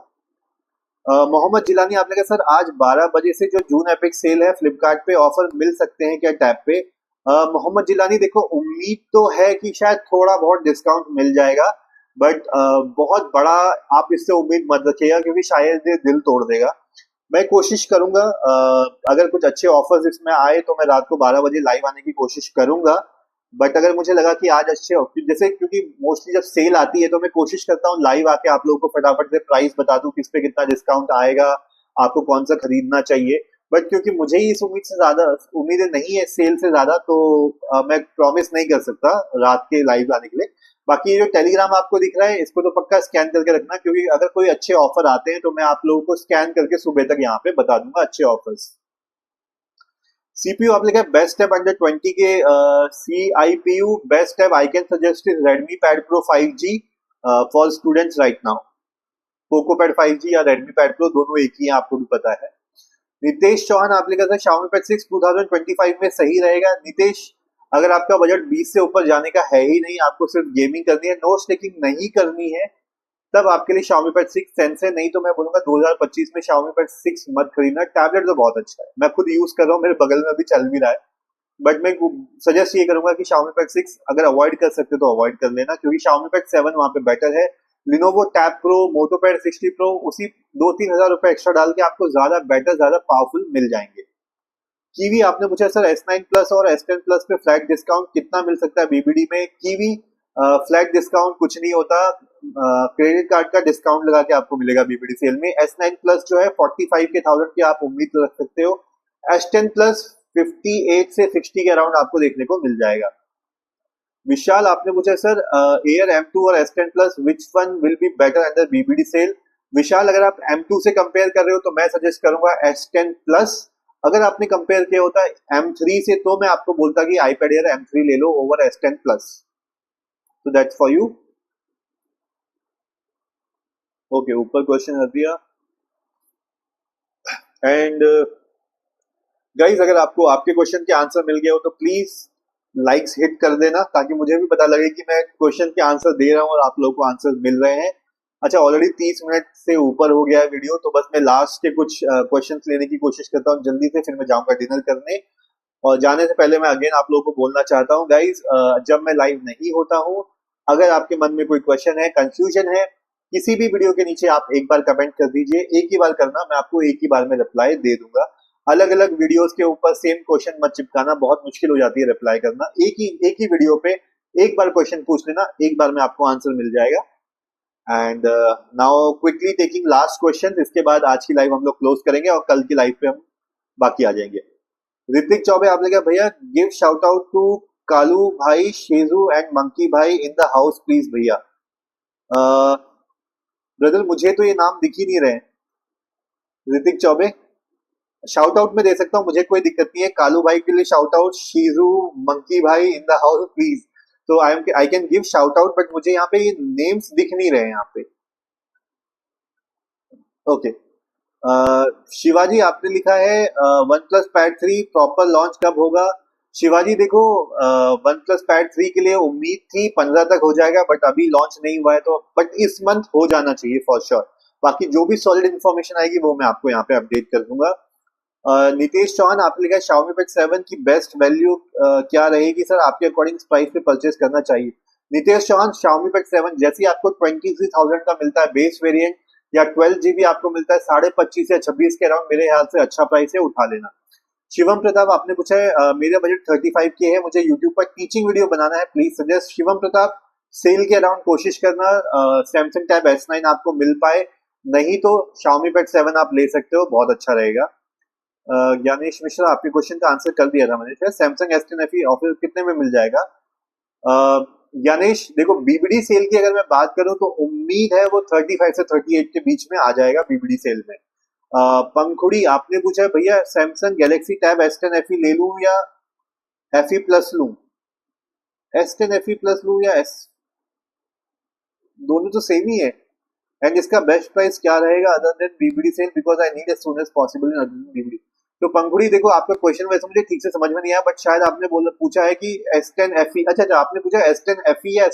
Mohammad Jilani आपने कहा sir आज 12 बजे से जो जून epic cell है फ्लिपकार्ट पे offer मिल सकते हैं क्या टैब पे? मोहम्मद जिलानी देखो उम्मीद तो है कि शायद थोड़ा बहुत डिस्काउंट मिल जाएगा, बट बहुत बड़ा आप इससे उम्मीद मत रखिएगा, क्योंकि शायद ये दिल तोड़ देगा। मैं कोशिश करूंगा, अगर कुछ अच्छे ऑफर्स इसमें आए तो मैं रात को 12 बजे लाइव आने की कोशिश करूंगा। बट अगर मुझे लगा कि आज अच्छे जैसे, क्योंकि मोस्टली जब सेल आती है तो मैं कोशिश करता हूँ लाइव आके आप लोगों को फटाफट से प्राइस बता दूं, किस पे कितना डिस्काउंट आएगा, आपको कौन सा खरीदना चाहिए। बट क्योंकि मुझे ही इस उम्मीद से ज्यादा उम्मीदें नहीं है सेल से ज्यादा, तो मैं प्रॉमिस नहीं कर सकता रात के लाइव आने के लिए। बाकी ये जो टेलीग्राम आपको दिख रहा है, इसको तो पक्का स्कैन करके रखना, क्योंकि अगर कोई अच्छे ऑफर आते हैं तो मैं आप लोगों को स्कैन करके सुबह तक यहाँ पे बता दूंगा अच्छे ऑफर्स। सीपीयू आप लिखा है बेस्ट टैब अंडर 20 के, CIPU best tab I can suggest is Redmi Pad Pro 5G for students right now. Poco pad 5G या Redmi Pad Pro दोनों एक ही है, आपको भी पता है। नितेश चौहान आप लिखा था Xiaomi Pad 6 2025 में सही रहेगा। नितेश, अगर आपका बजट 20 से ऊपर जाने का है ही नहीं, आपको सिर्फ गेमिंग करनी है, नो स्टेकिंग नहीं करनी है, तब आपके लिए Xiaomi Pad 6 सेंस है। नहीं तो मैं बोलूंगा 2025 में Xiaomi Pad 6 मत खरीदना। टैबलेट तो बहुत अच्छा है, मैं खुद यूज कर रहा हूँ, मेरे बगल में अभी चल भी रहा है। बट मैं सजेस्ट ये करूंगा कि Xiaomi Pad 6 अगर अवॉइड कर सकते तो अवॉइड कर लेना, क्योंकि Xiaomi Pad 7 वहां पे बेटर है। Lenovo Tab Pro, Moto Pad 60 Pro उसी 2-3 हजार रुपए एक्स्ट्रा डाल के आपको ज्यादा बेटर, ज्यादा पावरफुल मिल जाएंगे। कीवी आपने पूछा सर S9 प्लस और S10 प्लस पे फ्लैट डिस्काउंट कितना मिल सकता है बीबीडी में। कीवी फ्लैट डिस्काउंट कुछ नहीं होता, क्रेडिट कार्ड का डिस्काउंट लगा के आपको मिलेगा बीबीडी सेल में। S9 प्लस जो है 45,000 की आप उम्मीद रख सकते हो। S10 प्लस 58 से 60 के अराउंड आपको देखने को मिल जाएगा। विशाल आपने पूछा सर एयर M2 और S10 plus which one will be better under BBD sale. Vishal, अगर आप M2 से कंपेयर कर रहे हो तो मैं सजेस्ट करूंगा S10 प्लस। अगर आपने कंपेयर किया होता है M3 से तो मैं आपको बोलता कि iPad Air M3 ले लो ओवर S10 प्लस। तो दैट्स फॉर यू। ओके, ऊपर क्वेश्चन कर दिया। एंड गाइज, अगर आपको आपके क्वेश्चन के आंसर मिल गया हो तो प्लीज लाइक्स हिट कर देना, ताकि मुझे भी पता लगे कि मैं क्वेश्चन के आंसर दे रहा हूँ और आप लोगों को आंसर मिल रहे हैं। अच्छा, ऑलरेडी 30 मिनट से ऊपर हो गया है वीडियो, तो बस मैं लास्ट के कुछ क्वेश्चंस लेने की कोशिश करता हूँ जल्दी से, फिर मैं जाऊंगा डिनर करने। और जाने से पहले मैं अगेन आप लोगों को बोलना चाहता हूँ गाइज, जब मैं लाइव नहीं होता हूँ, अगर आपके मन में कोई क्वेश्चन है, कंफ्यूजन है, किसी भी वीडियो के नीचे आप एक बार कमेंट कर दीजिए। एक ही बार करना, मैं आपको एक ही बार में रिप्लाई दे दूंगा। अलग अलग वीडियोस के ऊपर सेम क्वेश्चन मत चिपकाना, बहुत मुश्किल हो जाती है रिप्लाई करना। एक ही वीडियो पे एक बार क्वेश्चन पूछ लेना, एक बार में आपको आंसर मिल जाएगा। And now quickly taking last question, इसके बाद आज की लाइव हम लोग क्लोज करेंगे और कल की लाइव पे हम बाकी आ जाएंगे। ऋतिक चौबे आपने कहा भैया give shout out to Kalu भाई, शेजू एंड मंकी भाई इन द हाउस प्लीज भैया। ब्रदर, मुझे तो ये नाम दिख ही नहीं रहे। ऋतिक चौबे, शाउट आउट में दे सकता हूँ, मुझे कोई दिक्कत नहीं है। कालू भाई के लिए शाउट आउट, शीजू मंकी भाई इन द हाउस प्लीज। तो I can give shout out, but मुझे यहाँ पे ये नेम्स दिख नहीं रहे यहाँ पे। ओके, शिवाजी आपने लिखा है one plus pad 3 proper launch कब होगा। शिवाजी देखो, वन प्लस पैड 3 के लिए उम्मीद थी 15 तक हो जाएगा, बट अभी लॉन्च नहीं हुआ है, तो बट इस मंथ हो जाना चाहिए फॉर श्योर। बाकी जो भी सॉलिड इन्फॉर्मेशन आएगी वो मैं आपको यहाँ पे अपडेट कर दूंगा। नितेश चौहान आपने लिखा है Xiaomi Pad 7 की बेस्ट वैल्यू क्या रहेगी सर, आपके अकॉर्डिंग प्राइस पे परचेस करना चाहिए। नितेश चौहान, Xiaomi Pad 7 जैसे आपको 23,000 का मिलता है बेस वेरिएंट, या 12 GB आपको मिलता है 25.5 या 26 के अराउंड, मेरे ख्याल से अच्छा प्राइस है, उठा लेना। शिवम प्रताप आपने पूछा है मेरा बजट 35 के है, मुझे यूट्यूब पर टीचिंग वीडियो बनाना है, please suggest. Shivam Pratap, sale के अराउंड कोशिश करना सैमसंग टैब S9 आपको मिल पाए, नहीं तो Xiaomi Pad 7 आप ले सकते हो, बहुत अच्छा रहेगा। ज्ञानेश मिश्रा, आपके क्वेश्चन का आंसर कर दिया था मैंने शायद। सैमसंग S10 FE ऑफर कितने में मिल जाएगा। ज्ञानेश देखो, बीबीडी सेल की अगर मैं बात करूं तो उम्मीद है वो 35 से 38 के बीच में आ जाएगा बीबीडी सेल में। पंखुड़ी आपने पूछा है भैया Samsung Galaxy tab S10 FE ले लूं या FE प्लस लूं। S10 FE प्लस लूं या दोनों तो सेम ही है। एंड इसका बेस्ट प्राइस क्या रहेगा other than BBD sale, because I need as soon as possible in BBD. तो पंखुड़ी देखो, आपका क्वेश्चन वैसे मुझे ठीक से समझ में नहीं आया, बट शायद आपने पूछा है कि S10 FE, अच्छा आपने पूछा S10 FE या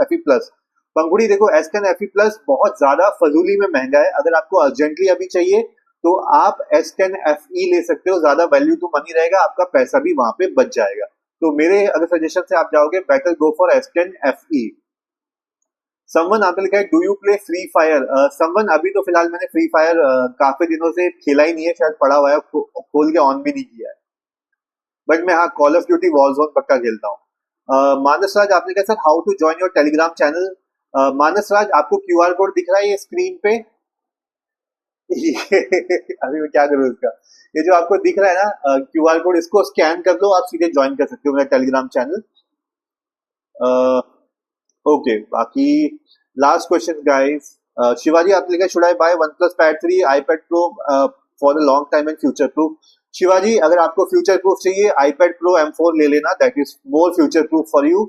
FE प्लस। पंखुड़ी देखो, S10 FE प्लस बहुत ज्यादा फजूली में महंगा है, अगर आपको अर्जेंटली अभी चाहिए तो आप S10 FE ले सकते हो, ज्यादा वैल्यू टू मनी रहेगा, आपका पैसा भी वहां पे बच जाएगा। तो मेरे अगर सजेशन से आप जाओगे, better go for S10 FE। Someone आपने लिखा है do you play free fire. Someone अभी तो फिलहाल मैंने फ्री फायर काफी दिनों से खेला ही नहीं है, शायद पड़ा हुआ है, खोल के ऑन भी नहीं किया है। बट मैं हाँ कॉल ऑफ ड्यूटी वॉरजोन पक्का खेलता हूँ। मानस राज आपने कहा sir how to join your Telegram channel. Manas Raj आपको क्यूआर कोड दिख रहा है ये स्क्रीन पे। अभी मैं क्या करूँ इसका। ये जो आपको दिख रहा है ना क्यूआर कोड, इसको स्कैन कर लो, आप सीधे ज्वाइन कर सकते हो मेरा टेलीग्राम चैनल। ओके बाकी लास्ट क्वेश्चन गाइस। शिवाजी आप लिखा should I by one plus pad 3 iPad pro for a long time and future proof. Shivaji अगर आपको फ्यूचर प्रूफ चाहिए आईपैड प्रो M4 ले लेना, that is more future proof for you.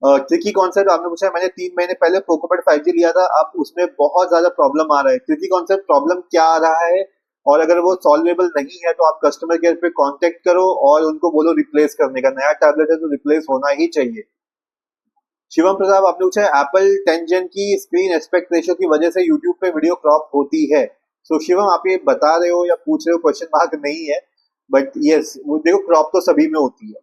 Tricky concept आपने पूछा है, मैंने 3 महीने पहले पोकोपैड 5G लिया था, अब उसमें बहुत ज्यादा प्रॉब्लम आ रहा है। ट्रिकी कॉन्सेप्ट प्रॉब्लम क्या आ रहा है, और अगर वो सॉल्वेबल नहीं है तो आप कस्टमर केयर पे कांटेक्ट करो और उनको बोलो रिप्लेस करने का। नया टैबलेट है तो रिप्लेस होना ही चाहिए। शिवम प्रताप आपने पूछा है एप्पल 10 जेन की स्क्रीन एस्पेक्ट रेशियो की वजह से यूट्यूब पे वीडियो क्रॉप होती है। सो शिवम आप ये बता रहे हो या पूछ रहे हो, क्वेश्चन मार्क नहीं है, बट यस वो देखो क्रॉप तो सभी में होती है।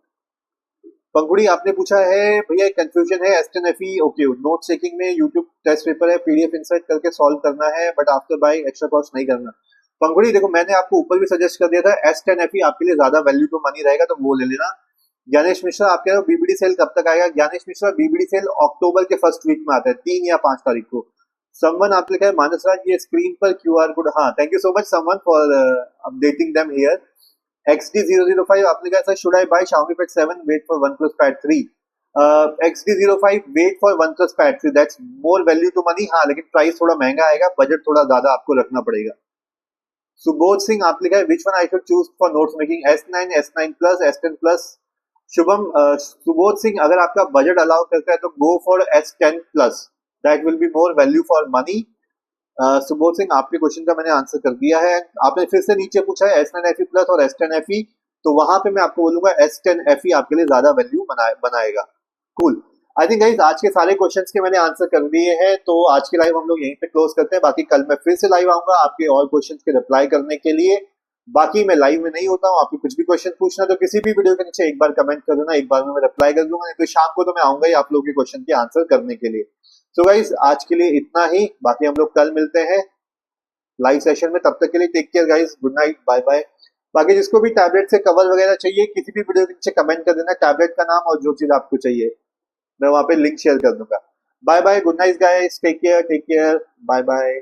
पंखुड़ी आपने पूछा है भैया कंफ्यूजन है S10 FE okay note taking में यूट्यूब टेस्ट पेपर है PDF इंसर्ट करके सॉल्व करना है but after bye extra cost नहीं करना। पंखुड़ी देखो मैंने आपको ऊपर भी सजेस्ट कर दिया था S10 FE आपके लिए ज्यादा वैल्यू टू मनी रहेगा तो वो ले लेना। ज्ञानेश मिश्रा आप कह रहे हो बीबीडी सेल कब तक आएगा। ज्ञानेश मिश्रा बीबीडी सेल अक्टूबर के फर्स्ट वीक में आता है, 3 या 5 तारीख को। समवन आप लिखा है मानस राज ये स्क्रीन पर क्यूआर कोड, हाँ thank you so much someone for updating them here. XD005 आपने कहा sir should I buy Xiaomi Pad 7 wait for OnePlus Pad 3। XD05 wait for OnePlus Pad 3 that's more value to money, हाँ लेकिन price थोड़ा महंगा आएगा, budget थोड़ा ज्यादा आपको रखना पड़ेगा। सुबोध सिंह आप लिखा है which one I should choose for notes making S9 S9 plus S10 plus. Shubham Subodh Singh अगर आपका बजट अलाउ करता है तो go for S10 plus, that will be more value for money. Subodh Singh आपके क्वेश्चन का मैंने आंसर कर दिया है। आपने फिर से नीचे पूछा है S9 FE प्लस और S10 FE, तो वहां पे मैं आपको बोलूंगा S10 FE आपके लिए ज्यादा वैल्यू बनाएगा। कूल आई थिंक गाइस आज के सारे क्वेश्चंस के मैंने आंसर कर दिए हैं, तो आज की लाइव हम लोग यहीं पे क्लोज करते हैं। बाकी कल मैं फिर से लाइव आऊंगा आपके और क्वेश्चंस के रिप्लाई करने के लिए। बाकी मैं लाइव में नहीं होता हूँ, आपको कुछ भी क्वेश्चन पूछना तो किसी भी वीडियो के नीचे एक बार कमेंट कर देना, एक बार में मैं रिप्लाई कर दूंगा, नहीं तो शाम को तो मैं आऊंगा ही आप लोगों के क्वेश्चन के आंसर करने के लिए। सो गाइस आज के लिए इतना ही, बाकी हम लोग कल मिलते हैं लाइव सेशन में, तब तक के लिए take care guys, good night bye bye. बाकी जिसको भी टैबलेट से कवर वगैरह चाहिए किसी भी वीडियो के नीचे कमेंट कर देना टैबलेट का नाम और जो चीज आपको चाहिए, मैं वहां पे लिंक शेयर कर दूंगा। Bye bye, good night guys, take care bye bye.